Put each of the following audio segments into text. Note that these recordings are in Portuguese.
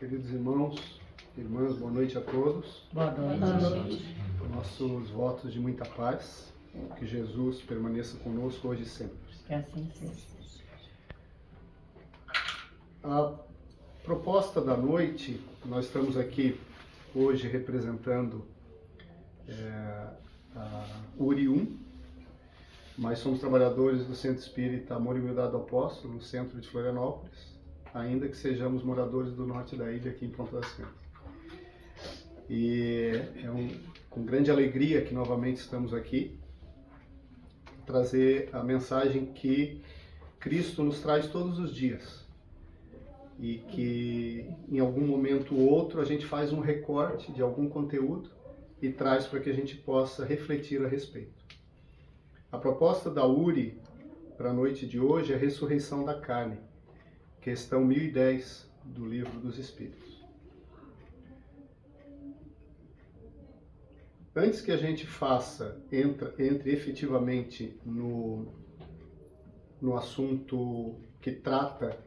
Queridos irmãos, irmãs, boa noite a todos. Boa noite. Boa noite. Nossos votos de muita paz, que Jesus permaneça conosco hoje e sempre. Que assim seja. A proposta da noite, nós estamos aqui hoje representando a URI 1, mas somos trabalhadores do Centro Espírita Amor e Humildade do Apóstolo, no centro de Florianópolis, ainda que sejamos moradores do norte da ilha, aqui em Ponta das Crentes. E com grande alegria que novamente estamos aqui, trazer a mensagem que Cristo nos traz todos os dias. E que em algum momento ou outro a gente faz um recorte de algum conteúdo e traz para que a gente possa refletir a respeito. A proposta da URI para a noite de hoje é a ressurreição da carne, questão 1010 do Livro dos Espíritos. Antes que a gente entre efetivamente no assunto que trata,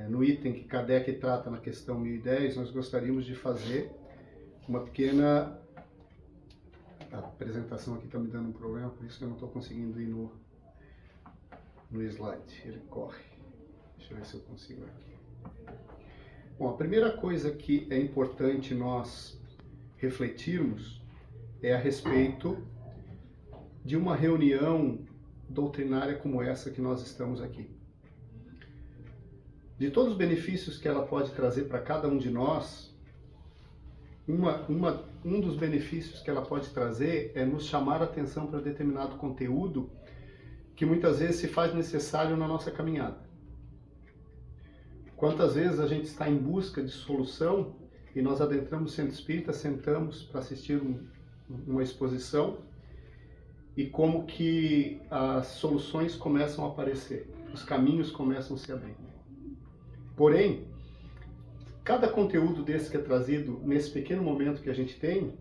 no item que Kardec trata na questão 1010, nós gostaríamos de fazer uma pequena... A apresentação aqui está me dando um problema, por isso que eu não estou conseguindo ir no slide, ele corre. Deixa eu ver se eu consigo aqui. Bom, a primeira coisa que é importante nós refletirmos é a respeito de uma reunião doutrinária como essa que nós estamos aqui. De todos os benefícios que ela pode trazer para cada um de nós, um dos benefícios que ela pode trazer é nos chamar a atenção para determinado conteúdo que muitas vezes se faz necessário na nossa caminhada. Quantas vezes a gente está em busca de solução e nós adentramos o centro espírita, sentamos para assistir uma exposição e como que as soluções começam a aparecer, os caminhos começam a se abrir. Porém, cada conteúdo desse que é trazido nesse pequeno momento que a gente tem,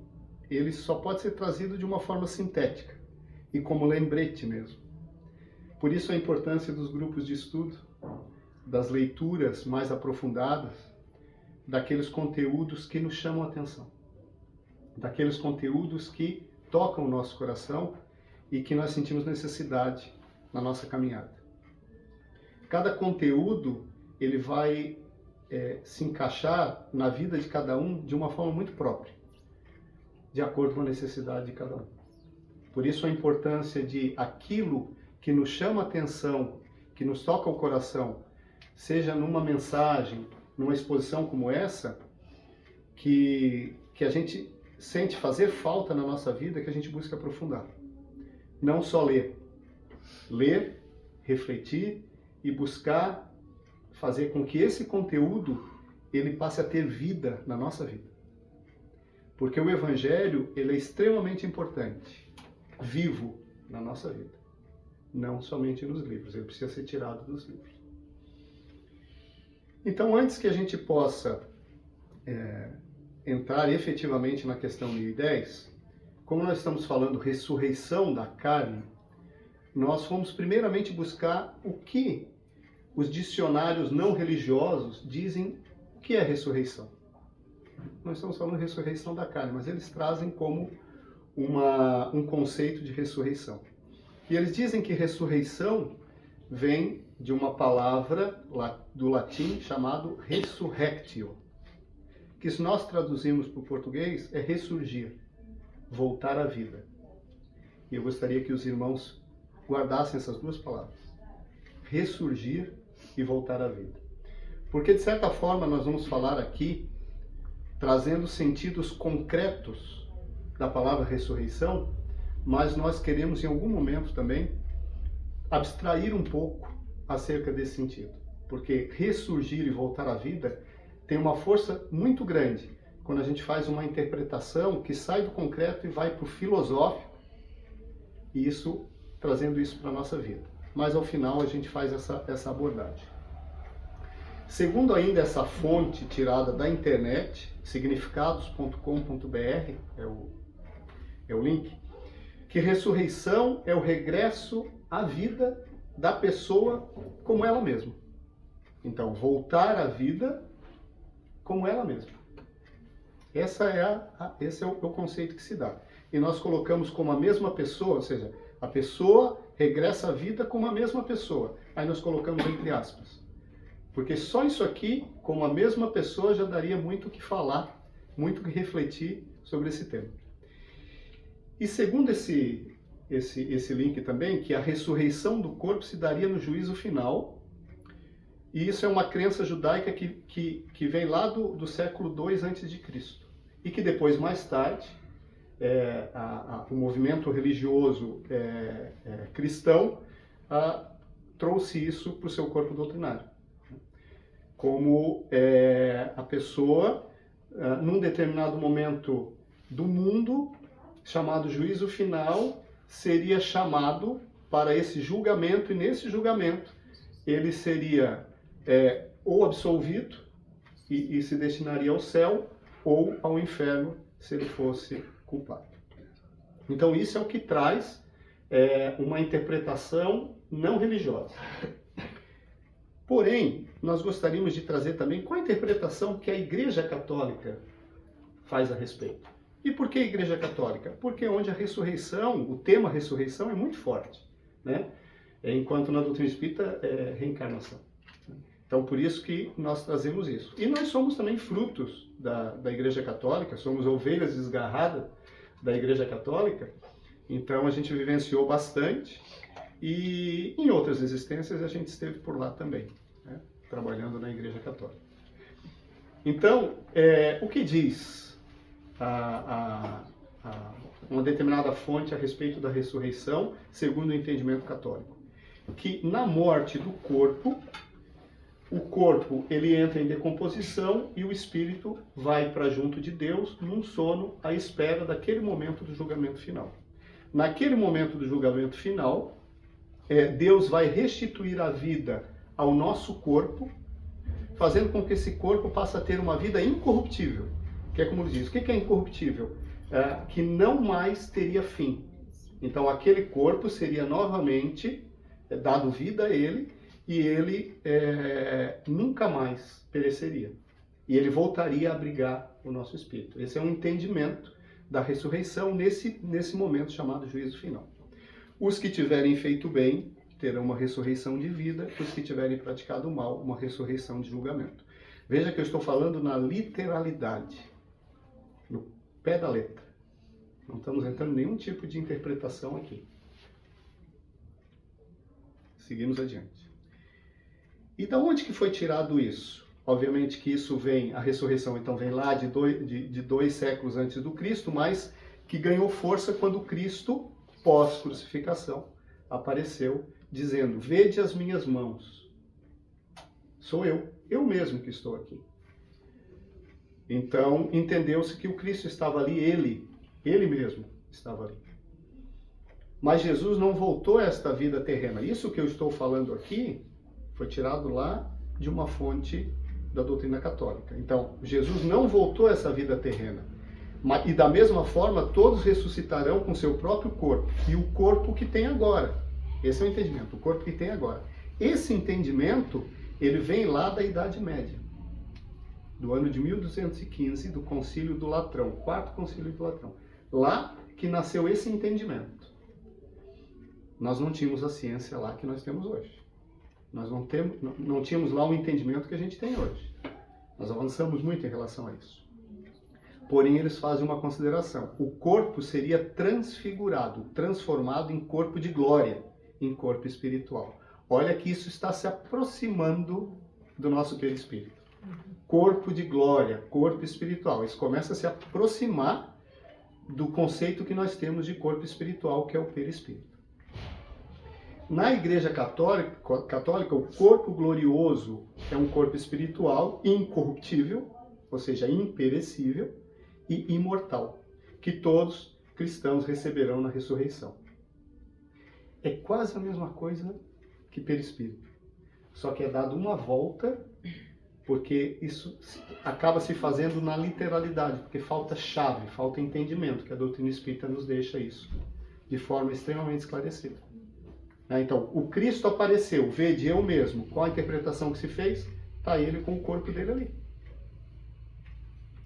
ele só pode ser trazido de uma forma sintética e como lembrete mesmo. Por isso a importância dos grupos de estudo, das leituras mais aprofundadas, daqueles conteúdos que nos chamam a atenção, daqueles conteúdos que tocam o nosso coração e que nós sentimos necessidade na nossa caminhada. Cada conteúdo ele vai se encaixar na vida de cada um de uma forma muito própria, de acordo com a necessidade de cada um. Por isso a importância de aquilo que nos chama a atenção, que nos toca o coração, seja numa mensagem, numa exposição como essa, que a gente sente fazer falta na nossa vida, que a gente busca aprofundar. Não só ler, refletir e buscar fazer com que esse conteúdo ele passe a ter vida na nossa vida. Porque o Evangelho ele é extremamente importante, vivo na nossa vida. Não somente nos livros, ele precisa ser tirado dos livros. Então, antes que a gente possa entrar efetivamente na questão 1010, como nós estamos falando ressurreição da carne, nós fomos primeiramente buscar o que os dicionários não religiosos dizem o que é ressurreição. Nós estamos falando de ressurreição da carne, mas eles trazem como um conceito de ressurreição. E eles dizem que ressurreição vem de uma palavra do latim chamado resurrectio, que se nós traduzirmos para o português é ressurgir, voltar à vida. E eu gostaria que os irmãos guardassem essas duas palavras, ressurgir e voltar à vida. Porque de certa forma nós vamos falar aqui, trazendo sentidos concretos da palavra ressurreição, mas nós queremos em algum momento também abstrair um pouco acerca desse sentido. Porque ressurgir e voltar à vida tem uma força muito grande quando a gente faz uma interpretação que sai do concreto e vai para o filosófico, e isso trazendo isso para a nossa vida. Mas ao final a gente faz essa abordagem. Segundo ainda essa fonte tirada da internet, significados.com.br, é o link, que ressurreição é o regresso à vida da pessoa como ela mesma. Então, voltar à vida como ela mesma. Esse é o conceito que se dá. E nós colocamos como a mesma pessoa, ou seja, a pessoa regressa à vida como a mesma pessoa. Aí nós colocamos entre aspas. Porque só isso aqui, como a mesma pessoa, já daria muito o que falar, muito o que refletir sobre esse tema. E segundo esse link também, que a ressurreição do corpo se daria no juízo final. E isso é uma crença judaica que vem lá do século II a.C. E que depois, mais tarde, o movimento religioso cristão trouxe isso para o seu corpo doutrinário. Como a pessoa, num determinado momento do mundo, chamado juízo final, seria chamado para esse julgamento, e nesse julgamento ele seria ou absolvido e se destinaria ao céu, ou ao inferno, se ele fosse culpado. Então isso é o que traz uma interpretação não religiosa. Porém, nós gostaríamos de trazer também qual a interpretação que a Igreja Católica faz a respeito. E por que a Igreja Católica? Porque onde a ressurreição, o tema ressurreição é muito forte, né? Enquanto na doutrina espírita é reencarnação. Então, por isso que nós trazemos isso. E nós somos também frutos da Igreja Católica, somos ovelhas desgarradas da Igreja Católica, então a gente vivenciou bastante, e em outras existências a gente esteve por lá também, né? Trabalhando na Igreja Católica. Então, o que diz uma determinada fonte a respeito da ressurreição, segundo o entendimento católico? Que na morte do corpo, o corpo ele entra em decomposição e o espírito vai para junto de Deus num sono à espera daquele momento do julgamento final. Naquele momento do julgamento final, Deus vai restituir a vida ao nosso corpo, fazendo com que esse corpo passe a ter uma vida incorruptível. Que é como ele diz, o que é incorruptível? Que não mais teria fim. Então aquele corpo seria novamente dado vida a ele, e ele nunca mais pereceria. E ele voltaria a abrigar o nosso espírito. Esse é um entendimento da ressurreição nesse momento chamado juízo final. Os que tiverem feito bem terão uma ressurreição de vida, os que tiverem praticado mal, uma ressurreição de julgamento. Veja que eu estou falando na literalidade, no pé da letra. Não estamos entrando em nenhum tipo de interpretação aqui. Seguimos adiante. E da onde que foi tirado isso? Obviamente que isso vem, a ressurreição então vem lá de 2 séculos antes do Cristo, mas que ganhou força quando Cristo, pós-crucificação, apareceu dizendo: vede as minhas mãos. Sou eu mesmo que estou aqui. Então, entendeu-se que o Cristo estava ali, ele mesmo estava ali. Mas Jesus não voltou a esta vida terrena. Isso que eu estou falando aqui foi tirado lá de uma fonte da doutrina católica. Então, Jesus não voltou a essa vida terrena. E da mesma forma, todos ressuscitarão com seu próprio corpo. E o corpo que tem agora. Esse é o entendimento, o corpo que tem agora. Esse entendimento, ele vem lá da Idade Média. Do ano de 1215, do Concílio do Latrão, quarto Concílio do Latrão. Lá que nasceu esse entendimento. Nós não tínhamos a ciência lá que nós temos hoje. Nós não tínhamos lá o entendimento que a gente tem hoje. Nós avançamos muito em relação a isso. Porém, eles fazem uma consideração. O corpo seria transfigurado, transformado em corpo de glória, em corpo espiritual. Olha que isso está se aproximando do nosso perispírito. Corpo de glória, corpo espiritual. Isso começa a se aproximar do conceito que nós temos de corpo espiritual, que é o perispírito. Na Igreja Católica, o corpo glorioso é um corpo espiritual incorruptível, ou seja, imperecível e imortal, que todos cristãos receberão na ressurreição. É quase a mesma coisa que perispírito, só que é dado uma volta, porque isso acaba se fazendo na literalidade, porque falta chave, falta entendimento, que a doutrina espírita nos deixa isso de forma extremamente esclarecida. Então, o Cristo apareceu, vede eu mesmo. Qual a interpretação que se fez? Está ele com o corpo dele ali.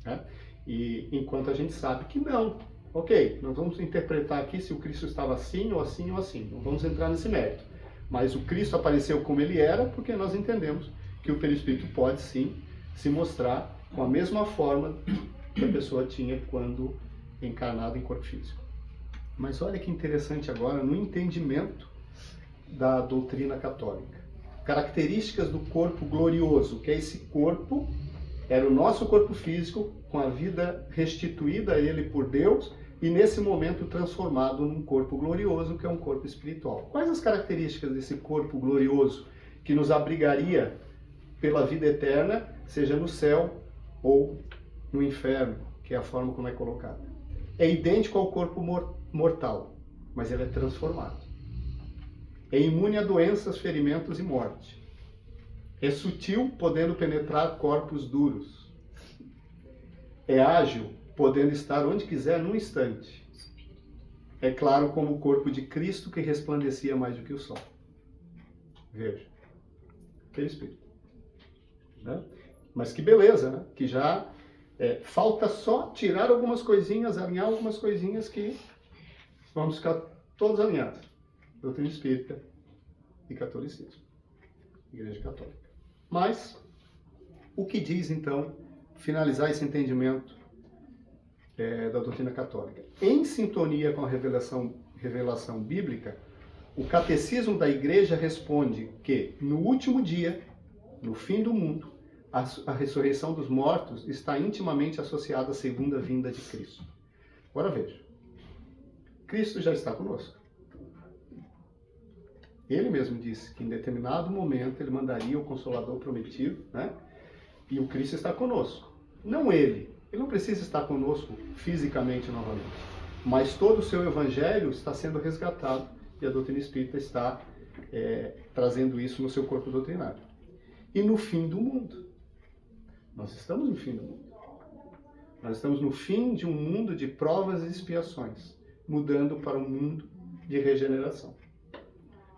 né? E enquanto a gente sabe que não. Ok, nós vamos interpretar aqui se o Cristo estava assim ou assim ou assim. Não vamos entrar nesse mérito. Mas o Cristo apareceu como ele era porque nós entendemos que o perispírito pode sim se mostrar com a mesma forma que a pessoa tinha quando encarnada em corpo físico. Mas olha que interessante agora no entendimento da doutrina católica. Características do corpo glorioso, que é esse corpo, era o nosso corpo físico com a vida restituída a ele por Deus e nesse momento transformado num corpo glorioso, que é um corpo espiritual. Quais as características desse corpo glorioso que nos abrigaria pela vida eterna, seja no céu ou no inferno, que é a forma como é colocada? É idêntico ao corpo mortal, mas ele é transformado. É imune a doenças, ferimentos e morte. É sutil, podendo penetrar corpos duros. É ágil, podendo estar onde quiser num instante. É claro como o corpo de Cristo que resplandecia mais do que o sol. Veja. Perispírito. Né? Mas que beleza, né? Que já falta só tirar algumas coisinhas, alinhar algumas coisinhas que vamos ficar todos alinhados. Doutrina espírita e catolicismo. Igreja Católica. Mas, o que diz então, finalizar esse entendimento da doutrina católica? Em sintonia com a revelação bíblica, o catecismo da Igreja responde que, no último dia, no fim do mundo, a ressurreição dos mortos está intimamente associada à segunda vinda de Cristo. Agora veja, Cristo já está conosco. Ele mesmo disse que em determinado momento ele mandaria o Consolador prometido, né? E o Cristo está conosco. Não ele não precisa estar conosco fisicamente novamente, mas todo o seu evangelho está sendo resgatado e a doutrina espírita está trazendo isso no seu corpo doutrinário. E no fim do mundo. Nós estamos no fim do mundo. Nós estamos no fim de um mundo de provas e expiações, mudando para um mundo de regeneração.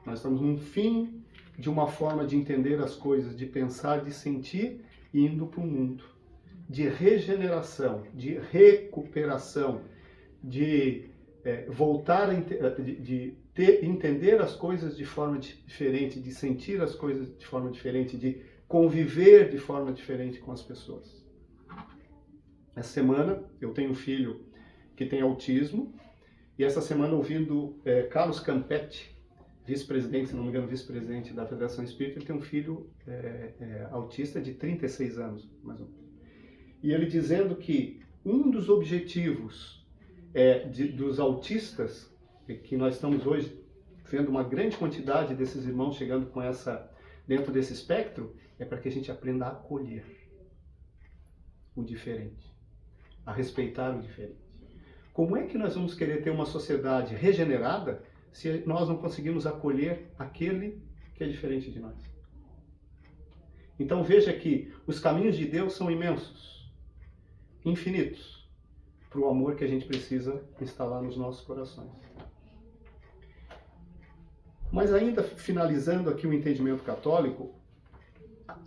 Nós estamos no fim de uma forma de entender as coisas, de pensar, de sentir, indo para um mundo de regeneração, de recuperação, de voltar a entender as coisas de forma diferente, de sentir as coisas de forma diferente, de conviver de forma diferente com as pessoas. Essa semana eu tenho um filho que tem autismo e essa semana ouvindo Carlos Campetti, vice-presidente, se não me engano, vice-presidente da Federação Espírita, ele tem um filho autista de 36 anos, mais ou menos. E ele dizendo que um dos objetivos dos autistas, que nós estamos hoje vendo uma grande quantidade desses irmãos chegando com dentro desse espectro, é para que a gente aprenda a acolher o diferente, a respeitar o diferente. Como é que nós vamos querer ter uma sociedade regenerada se nós não conseguimos acolher aquele que é diferente de nós? Então veja que os caminhos de Deus são imensos, infinitos, para o amor que a gente precisa instalar nos nossos corações. Mas ainda finalizando aqui o entendimento católico,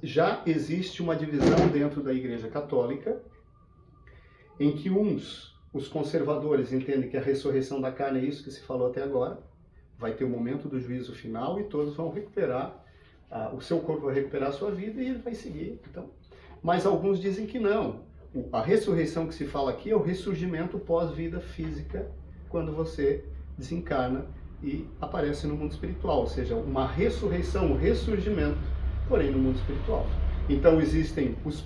já existe uma divisão dentro da Igreja Católica em que os conservadores entendem que a ressurreição da carne é isso que se falou até agora, vai ter o momento do juízo final e todos vão recuperar, o seu corpo vai recuperar a sua vida e ele vai seguir. Então, mas alguns dizem que não. A ressurreição que se fala aqui é o ressurgimento pós-vida física, quando você desencarna e aparece no mundo espiritual, ou seja, uma ressurreição, um ressurgimento, porém no mundo espiritual. Então existem os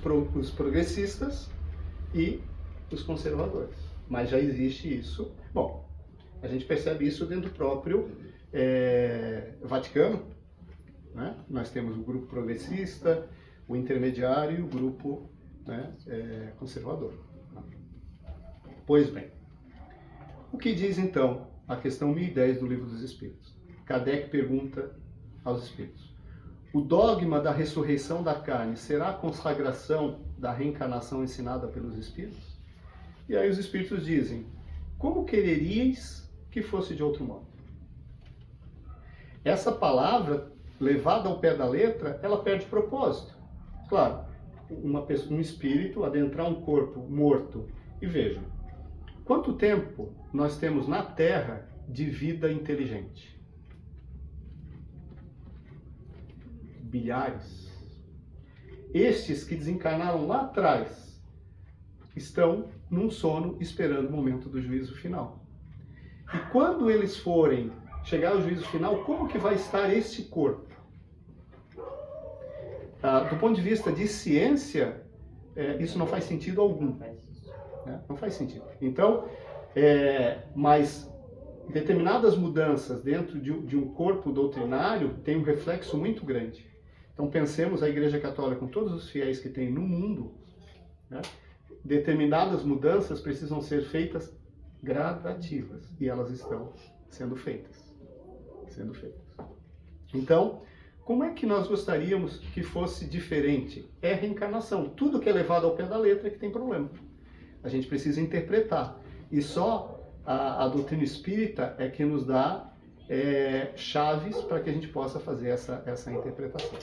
progressistas e os conservadores, mas já existe isso. Bom, a gente percebe isso dentro do próprio Vaticano, né? Nós temos o grupo progressista, o intermediário e o grupo conservador. Pois bem, o que diz então a questão 1010 do Livro dos Espíritos? Kardec pergunta aos Espíritos: o dogma da ressurreição da carne será a consagração da reencarnação ensinada pelos Espíritos? E aí os Espíritos dizem: como quereríeis que fosse de outro modo? Essa palavra, levada ao pé da letra, ela perde propósito. Claro, um espírito adentrar um corpo morto. E vejam, quanto tempo nós temos na Terra de vida inteligente? Bilhares. Estes que desencarnaram lá atrás estão num sono esperando o momento do juízo final. E quando eles forem chegar ao juízo final, como que vai estar este corpo? Do ponto de vista de ciência, isso não faz sentido algum. Não faz sentido. Então, mas determinadas mudanças dentro de um corpo doutrinário têm um reflexo muito grande. Então, pensemos a Igreja Católica, com todos os fiéis que tem no mundo, né? Determinadas mudanças precisam ser feitas gradativas, e elas estão sendo feitas. Então, como é que nós gostaríamos que fosse diferente? É reencarnação. Tudo que é levado ao pé da letra é que tem problema. A gente precisa interpretar. E só a doutrina espírita é que nos dá chaves para que a gente possa fazer essa interpretação.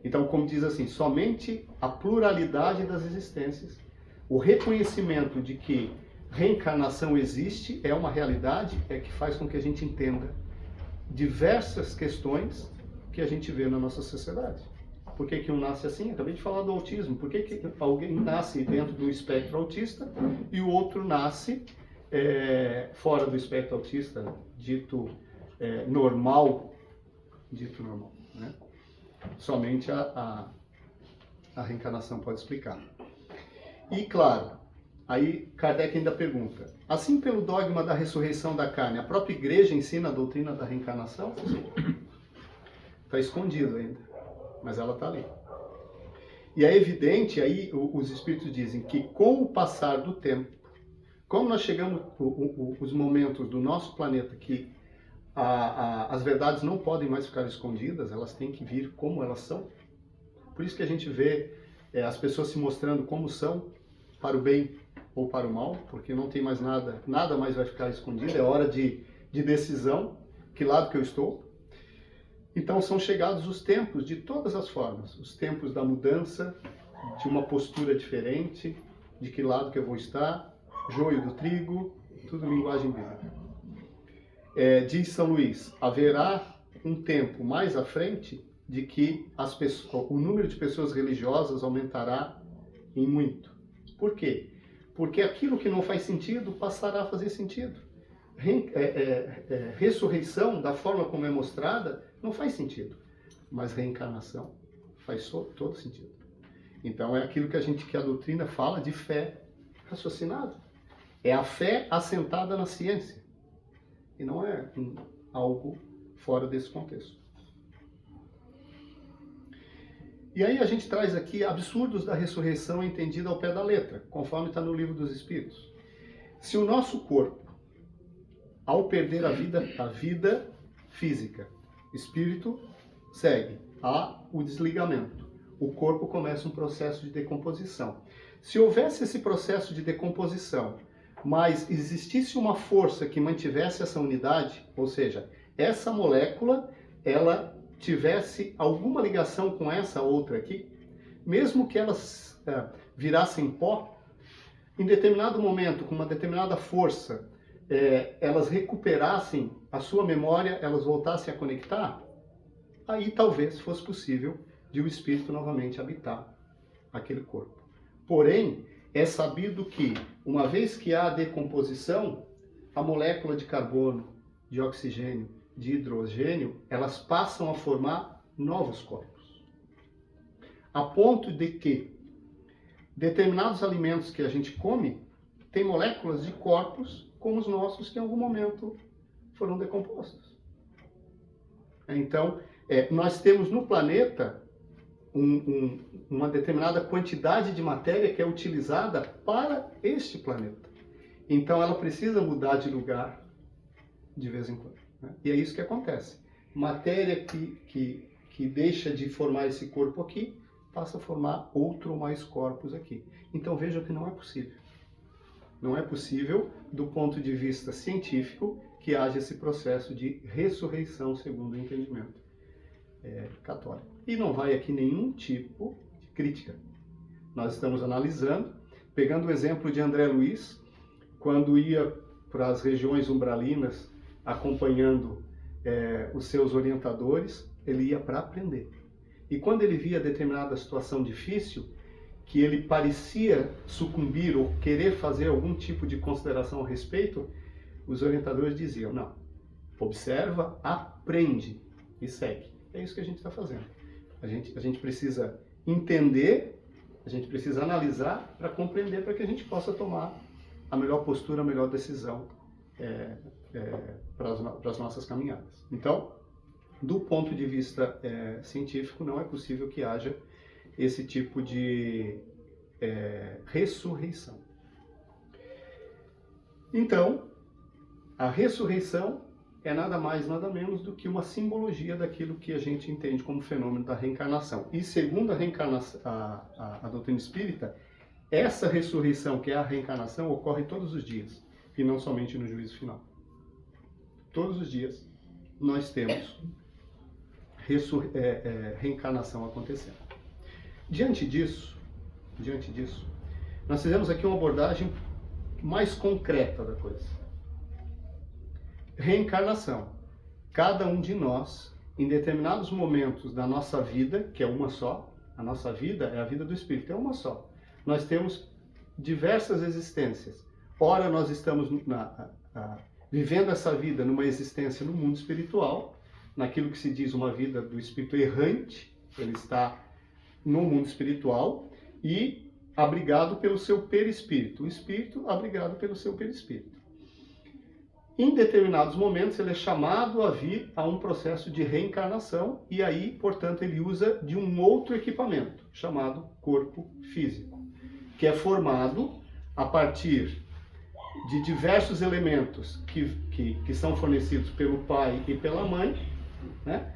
Então, como diz assim, somente a pluralidade das existências, o reconhecimento de que reencarnação existe, é uma realidade, é que faz com que a gente entenda diversas questões que a gente vê na nossa sociedade. Por que um nasce assim? Acabei de falar do autismo. Por que alguém nasce dentro do espectro autista e o outro nasce fora do espectro autista, dito normal, né? Somente a reencarnação pode explicar. E claro, aí Kardec ainda pergunta, assim pelo dogma da ressurreição da carne, a própria igreja ensina a doutrina da reencarnação? Está escondido ainda, mas ela está ali. E é evidente, aí os espíritos dizem que com o passar do tempo, como nós chegamos os momentos do nosso planeta que as verdades não podem mais ficar escondidas, elas têm que vir como elas são. Por isso que a gente vê as pessoas se mostrando como são, para o bem ou para o mal, porque não tem mais nada mais vai ficar escondido, é hora de decisão, que lado que eu estou. Então são chegados os tempos de todas as formas, os tempos da mudança, de uma postura diferente, de que lado que eu vou estar, joio do trigo, tudo linguagem bíblica. Diz São Luís, haverá um tempo mais à frente de que o número de pessoas religiosas aumentará em muito. Por quê? Porque aquilo que não faz sentido passará a fazer sentido. Ressurreição, da forma como é mostrada, não faz sentido. Mas reencarnação faz todo sentido. Então é aquilo que a doutrina fala de fé raciocinada. É a fé assentada na ciência. E não é algo fora desse contexto. E aí a gente traz aqui absurdos da ressurreição entendida ao pé da letra, conforme está no Livro dos Espíritos. Se o nosso corpo, ao perder a vida física, espírito segue, há o desligamento. O corpo começa um processo de decomposição. Se houvesse esse processo de decomposição, mas existisse uma força que mantivesse essa unidade, ou seja, essa molécula, ela tivesse alguma ligação com essa outra aqui, mesmo que elas virassem pó, em determinado momento, com uma determinada força, elas recuperassem a sua memória, elas voltassem a conectar, aí talvez fosse possível de o espírito novamente habitar aquele corpo. Porém, é sabido que, uma vez que há decomposição, a molécula de carbono, de oxigênio, de hidrogênio, elas passam a formar novos corpos. A ponto de que determinados alimentos que a gente come têm moléculas de corpos como os nossos que em algum momento foram decompostos. Então, nós temos no planeta uma determinada quantidade de matéria que é utilizada para este planeta. Então ela precisa mudar de lugar de vez em quando, né? E é isso que acontece. Matéria que deixa de formar esse corpo aqui, passa a formar outro ou mais corpos aqui. Então veja que não é possível. Não é possível, do ponto de vista científico, que haja esse processo de ressurreição segundo o entendimento católico. E não vai aqui nenhum tipo de crítica. Nós estamos analisando, pegando o exemplo de André Luiz, quando ia para as regiões umbralinas, acompanhando os seus orientadores, ele ia para aprender. E quando ele via determinada situação difícil, que ele parecia sucumbir ou querer fazer algum tipo de consideração a respeito, os orientadores diziam, não, observa, aprende e segue. É isso que a gente está fazendo. A gente precisa entender, a gente precisa analisar para compreender, para que a gente possa tomar a melhor postura, a melhor decisão para as nossas caminhadas. Então, do ponto de vista científico, não é possível que haja esse tipo de ressurreição. Então, a ressurreição é nada mais, nada menos do que uma simbologia daquilo que a gente entende como fenômeno da reencarnação. E segundo a doutrina espírita, essa ressurreição, que é a reencarnação, ocorre todos os dias, e não somente no juízo final. Todos os dias nós temos reencarnação acontecendo. Diante disso, nós fizemos aqui uma abordagem mais concreta da coisa. Reencarnação. Cada um de nós, em determinados momentos da nossa vida, que é uma só, a nossa vida é a vida do espírito, é uma só. Nós temos diversas existências. Ora, nós estamos vivendo essa vida numa existência no mundo espiritual, naquilo que se diz uma vida do espírito errante, ele está no mundo espiritual e abrigado pelo seu perispírito, o espírito abrigado pelo seu perispírito. Em determinados momentos ele é chamado a vir a um processo de reencarnação e aí, portanto, ele usa de um outro equipamento, chamado corpo físico, que é formado a partir de diversos elementos que são fornecidos pelo pai e pela mãe, né?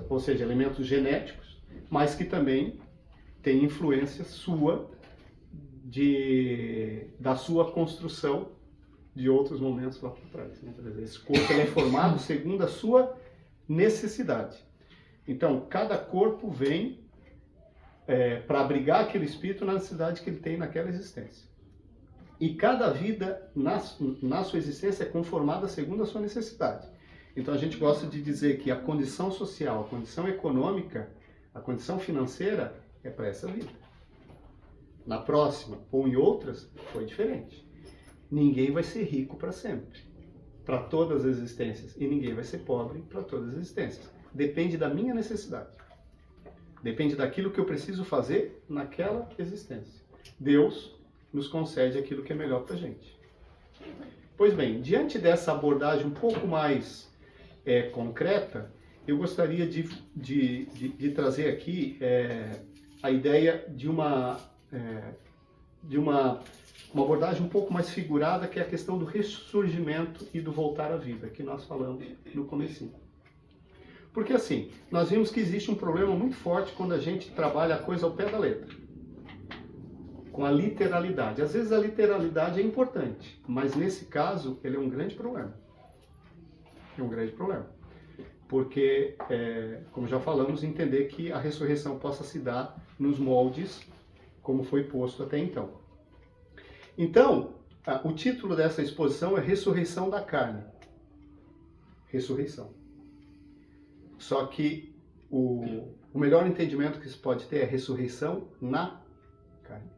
Ou seja, elementos genéticos, mas que também tem influência sua, da sua construção de outros momentos lá por trás. Né? Esse corpo ele é formado segundo a sua necessidade. Então, cada corpo vem para abrigar aquele espírito na necessidade que ele tem naquela existência. E cada vida, na sua existência, é conformada segundo a sua necessidade. Então, a gente gosta de dizer que a condição social, a condição econômica, a condição financeira é para essa vida. Na próxima, ou em outras, foi diferente. Ninguém vai ser rico para sempre, para todas as existências. E ninguém vai ser pobre para todas as existências. Depende da minha necessidade. Depende daquilo que eu preciso fazer naquela existência. Deus nos concede aquilo que é melhor para a gente. Pois bem, diante dessa abordagem um pouco mais concreta, eu gostaria de trazer aqui a ideia de uma abordagem um pouco mais figurada, que é a questão do ressurgimento e do voltar à vida, que nós falamos no comecinho. Porque assim, nós vimos que existe um problema muito forte quando a gente trabalha a coisa ao pé da letra, com a literalidade. Às vezes a literalidade é importante, mas nesse caso ele é um grande problema. É um grande problema. Porque, como já falamos, entender que a ressurreição possa se dar nos moldes como foi posto até então. Então, o título dessa exposição é Ressurreição da Carne. Ressurreição. Só que o melhor entendimento que se pode ter é ressurreição na carne.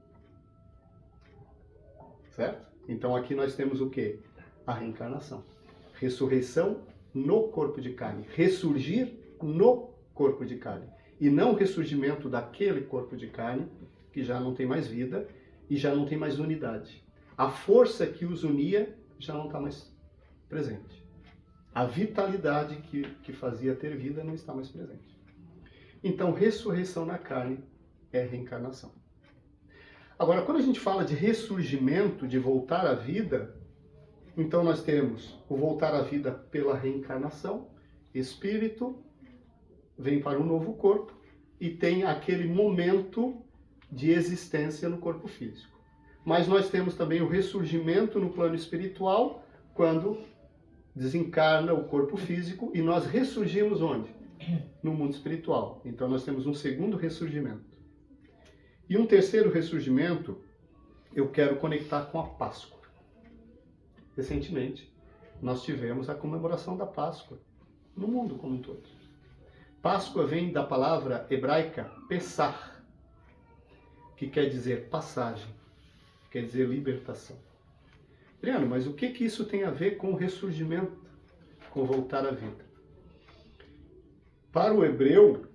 Certo? Então aqui nós temos o quê? A reencarnação. Ressurreição no corpo de carne. Ressurgir no corpo de carne. E não o ressurgimento daquele corpo de carne que já não tem mais vida e já não tem mais unidade. A força que os unia já não está mais presente. A vitalidade que fazia ter vida não está mais presente. Então, ressurreição na carne é reencarnação. Agora, quando a gente fala de ressurgimento, de voltar à vida, então nós temos o voltar à vida pela reencarnação, espírito vem para um novo corpo e tem aquele momento de existência no corpo físico. Mas nós temos também o ressurgimento no plano espiritual, quando desencarna o corpo físico e nós ressurgimos onde? No mundo espiritual. Então nós temos um segundo ressurgimento. E um terceiro ressurgimento eu quero conectar com a Páscoa. Recentemente, nós tivemos a comemoração da Páscoa no mundo como um todo. Páscoa vem da palavra hebraica Pessah, que quer dizer passagem, quer dizer libertação. Adriano, mas o que isso tem a ver com o ressurgimento, com voltar à vida? Para o hebreu,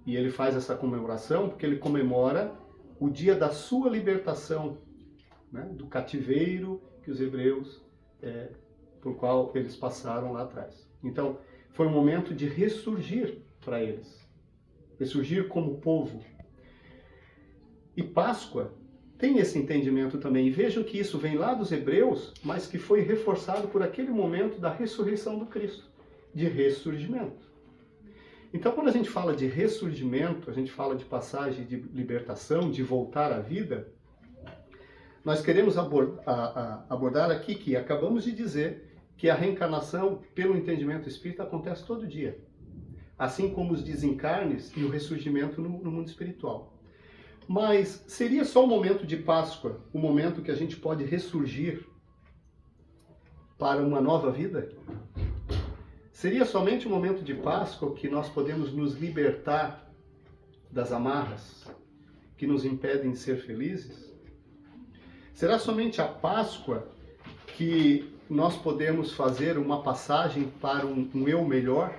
e ele faz essa comemoração porque ele comemora o dia da sua libertação, né, do cativeiro que os hebreus, por qual eles passaram lá atrás. Então, foi um momento de ressurgir para eles, ressurgir como povo. E Páscoa tem esse entendimento também. E vejam que isso vem lá dos hebreus, mas que foi reforçado por aquele momento da ressurreição do Cristo, de ressurgimento. Então, quando a gente fala de ressurgimento, a gente fala de passagem de libertação, de voltar à vida, nós queremos abordar aqui que acabamos de dizer que a reencarnação, pelo entendimento espírita, acontece todo dia. Assim como os desencarnes e o ressurgimento no mundo espiritual. Mas seria só o momento de Páscoa, o momento que a gente pode ressurgir para uma nova vida? Seria somente o momento de Páscoa que nós podemos nos libertar das amarras que nos impedem de ser felizes? Será somente a Páscoa que nós podemos fazer uma passagem para um eu melhor,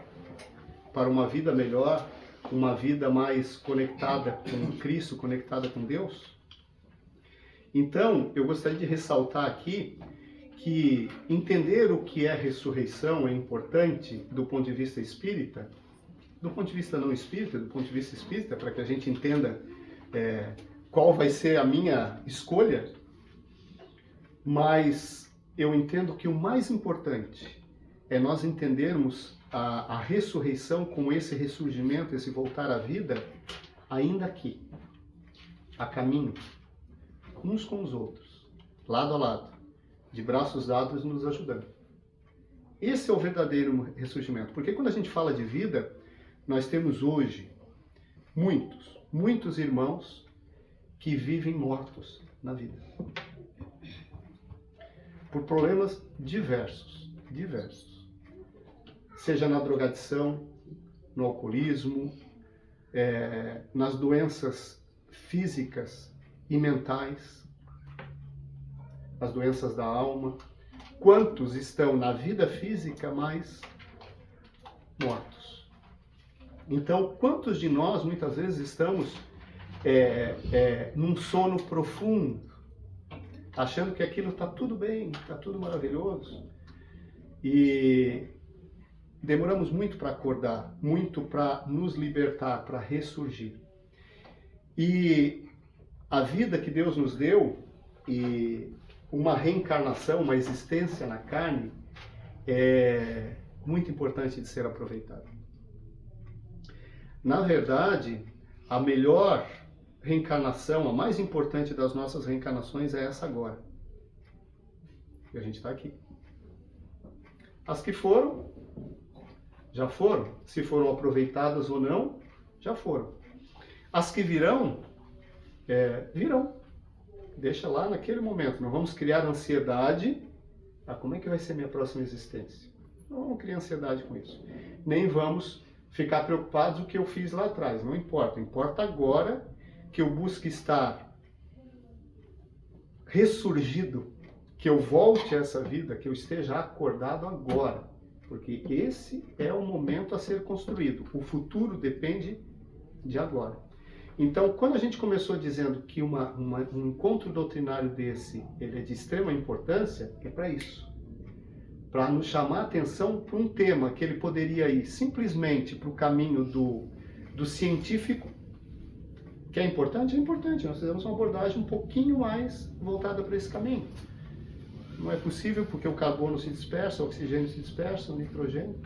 para uma vida melhor, uma vida mais conectada com Cristo, conectada com Deus? Então, eu gostaria de ressaltar aqui que entender o que é ressurreição é importante do ponto de vista espírita, do ponto de vista não espírita, do ponto de vista espírita, para que a gente entenda qual vai ser a minha escolha, mas eu entendo que o mais importante é nós entendermos a ressurreição com esse ressurgimento, esse voltar à vida, ainda aqui, a caminho, uns com os outros, lado a lado, de braços dados nos ajudando. Esse é o verdadeiro ressurgimento, porque quando a gente fala de vida, nós temos hoje muitos irmãos que vivem mortos na vida. Por problemas diversos. Seja na drogadição, no alcoolismo, nas doenças físicas e mentais, as doenças da alma. Quantos estão na vida física, mas mortos? Então, quantos de nós, muitas vezes, estamos num sono profundo, achando que aquilo está tudo bem, está tudo maravilhoso, e demoramos muito para acordar, muito para nos libertar, para ressurgir. E a vida que Deus nos deu, e uma reencarnação, uma existência na carne, é muito importante de ser aproveitada. Na verdade, a melhor reencarnação, a mais importante das nossas reencarnações é essa agora. E a gente está aqui. As que foram, já foram. Se foram aproveitadas ou não, já foram. As que virão, virão. Deixa lá naquele momento. Não vamos criar ansiedade. Como é que vai ser minha próxima existência? Não vamos criar ansiedade com isso. Nem vamos ficar preocupados o que eu fiz lá atrás. Não importa. Importa agora que eu busque estar ressurgido, que eu volte a essa vida, que eu esteja acordado agora. Porque esse é o momento a ser construído. O futuro depende de agora. Então, quando a gente começou dizendo que um encontro doutrinário desse ele é de extrema importância, é para isso. Para nos chamar a atenção para um tema que ele poderia ir simplesmente para o caminho do científico, que é importante, nós fizemos uma abordagem um pouquinho mais voltada para esse caminho. Não é possível porque o carbono se dispersa, o oxigênio se dispersa, o nitrogênio.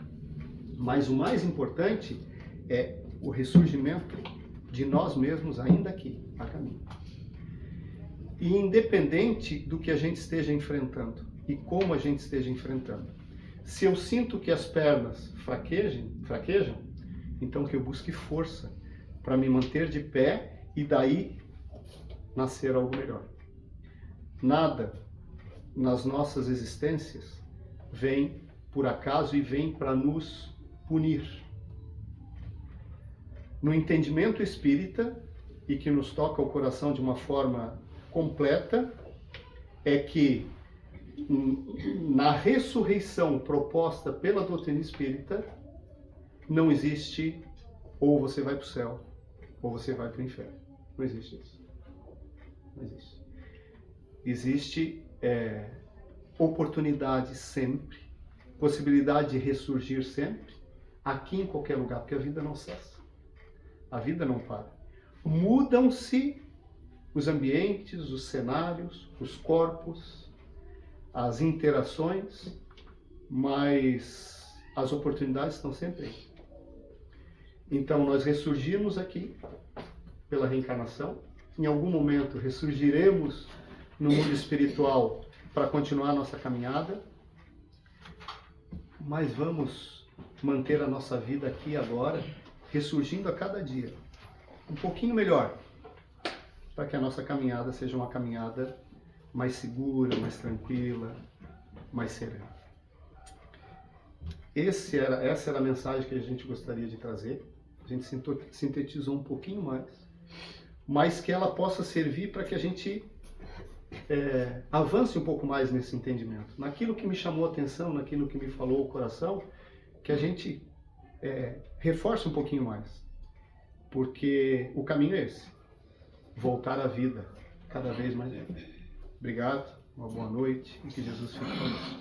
Mas o mais importante é o ressurgimento de nós mesmos ainda aqui, a caminho. E independente do que a gente esteja enfrentando e como a gente esteja enfrentando. Se eu sinto que as pernas fraquejam, então que eu busque força para me manter de pé e daí nascer algo melhor. Nada nas nossas existências vem por acaso e vem para nos punir. No entendimento espírita, e que nos toca o coração de uma forma completa, é que na ressurreição proposta pela doutrina espírita, não existe ou você vai para o céu, ou você vai para o inferno. Não existe isso. Não existe. Existe oportunidade sempre, possibilidade de ressurgir sempre, aqui em qualquer lugar, porque a vida não cessa. A vida não para. Mudam-se os ambientes, os cenários, os corpos, as interações, mas as oportunidades estão sempre aí. Então nós ressurgimos aqui pela reencarnação, em algum momento ressurgiremos no mundo espiritual para continuar a nossa caminhada, mas vamos manter a nossa vida aqui agora, ressurgindo a cada dia, um pouquinho melhor, para que a nossa caminhada seja uma caminhada mais segura, mais tranquila, mais serena. Essa era a mensagem que a gente gostaria de trazer. A gente sintetizou um pouquinho mais, mas que ela possa servir para que a gente avance um pouco mais nesse entendimento. Naquilo que me chamou a atenção, naquilo que me falou o coração, que a gente reforce um pouquinho mais. Porque o caminho é esse. Voltar à vida cada vez mais. Obrigado, uma boa noite e que Jesus fique conosco.